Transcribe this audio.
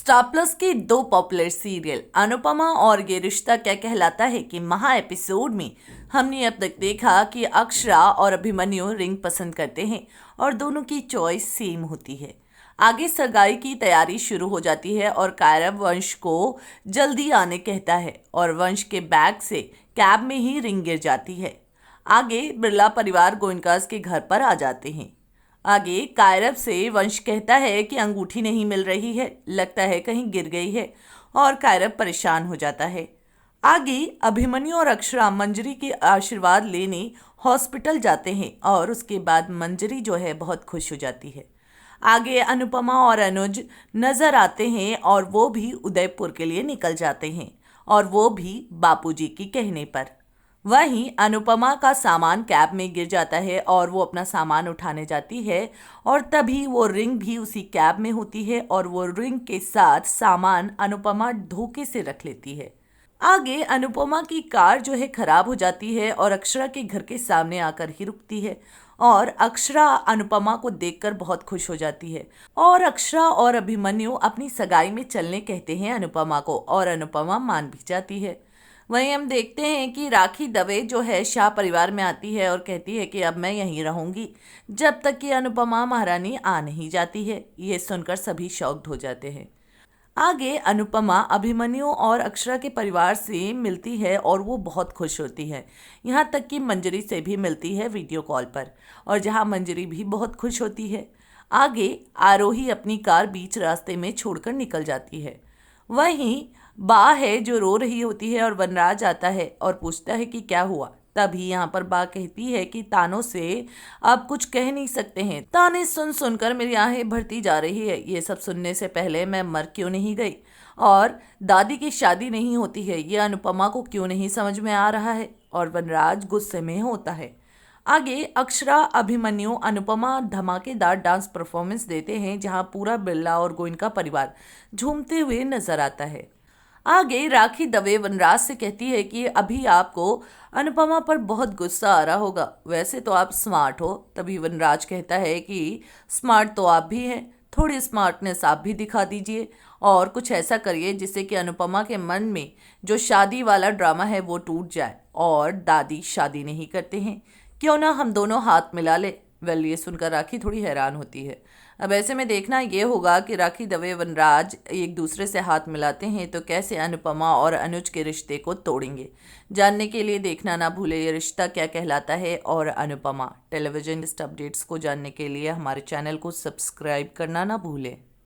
Star plus की दो popular serial Anupama और ये रिश्ता क्या कहलाता है कि महा एपिसोड में हमने अब तक देखा कि अक्षरा और अभिमन्यु रिंग पसंद करते हैं और दोनों की चॉइस सेम होती है। आगे सगाई की तैयारी शुरू हो जाती है और कायरव वंश को जल्दी आने कहता है और वंश के बैग से कैब में ही रिंग गिर जाती है। आगे बिरला परिवार गोयनकास के घर पर आ जाते हैं। आगे कायरव से वंश कहता है कि अंगूठी नहीं मिल रही है, लगता है कहीं गिर गई है और कायरव परेशान हो जाता है। आगे अभिमन्यु और अक्षरा मंजरी के आशीर्वाद लेने हॉस्पिटल जाते हैं और उसके बाद मंजरी जो है बहुत खुश हो जाती है। आगे अनुपमा और अनुज नजर आते हैं और वो भी उदयपुर के लिए निकल जाते हैं और वो भी बापूजी की कहने पर। वहीं अनुपमा का सामान कैब में गिर जाता है और वो अपना सामान उठाने जाती है और तभी वो रिंग भी उसी कैब में होती है और वो रिंग के साथ सामान अनुपमा धोखे से रख लेती है। आगे अनुपमा की कार जो है खराब हो जाती है और अक्षरा के घर के सामने आकर ही रुकती है और अक्षरा अनुपमा को देखकर बहुत खुश हो जाती है और अक्षरा और अभिमन्यु अपनी सगाई में चलने कहते हैं अनुपमा को और अनुपमा मान भी जाती है। वहीं हम देखते हैं कि राखी दवे जो है शाह परिवार में आती है और कहती है कि अब मैं यहीं रहूंगी जब तक कि अनुपमा महारानी आ नहीं जाती है। ये सुनकर सभी शॉक्ड हो जाते हैं। आगे अनुपमा अभिमन्यु और अक्षरा के परिवार से मिलती है और वो बहुत खुश होती है, यहाँ तक कि मंजरी से भी मिलती है वीडियो कॉल पर और जहाँ मंजरी भी बहुत खुश होती है। आगे आरोही अपनी कार बीच रास्ते में छोड़कर निकल जाती है। वहीं बा है जो रो रही होती है और वनराज आता है और पूछता है कि क्या हुआ। तभी यहाँ पर बा कहती है कि तानों से अब कुछ कह नहीं सकते हैं, ताने सुन सुनकर मेरी आहें भरती जा रही है। ये सब सुनने से पहले मैं मर क्यों नहीं गई और दादी की शादी नहीं होती है, ये अनुपमा को क्यों नहीं समझ में आ रहा है। और वनराज गुस्से में होता है। आगे अक्षरा अभिमन्यु अनुपमा धमाकेदार डांस परफॉर्मेंस देते हैं जहां पूरा बिरला और गोयनका परिवार झूमते हुए नजर आता है। आगे राखी दवे वनराज से कहती है कि अभी आपको अनुपमा पर बहुत गुस्सा आ रहा होगा, वैसे तो आप स्मार्ट हो। तभी वनराज कहता है कि स्मार्ट तो आप भी हैं, थोड़ी स्मार्टनेस आप भी दिखा दीजिए और कुछ ऐसा करिए जिससे कि अनुपमा के मन में जो शादी वाला ड्रामा है वो टूट जाए और दादी शादी नहीं करते हैं, क्यों ना हम दोनों हाथ मिला ले। ये सुनकर राखी थोड़ी हैरान होती है। अब ऐसे में देखना ये होगा कि राखी दवे वनराज एक दूसरे से हाथ मिलाते हैं तो कैसे अनुपमा और अनुज के रिश्ते को तोड़ेंगे। जानने के लिए देखना ना भूले ये रिश्ता क्या कहलाता है और अनुपमा। टेलीविजन अपडेट्स को जानने के लिए हमारे चैनल को सब्सक्राइब करना ना भूलें।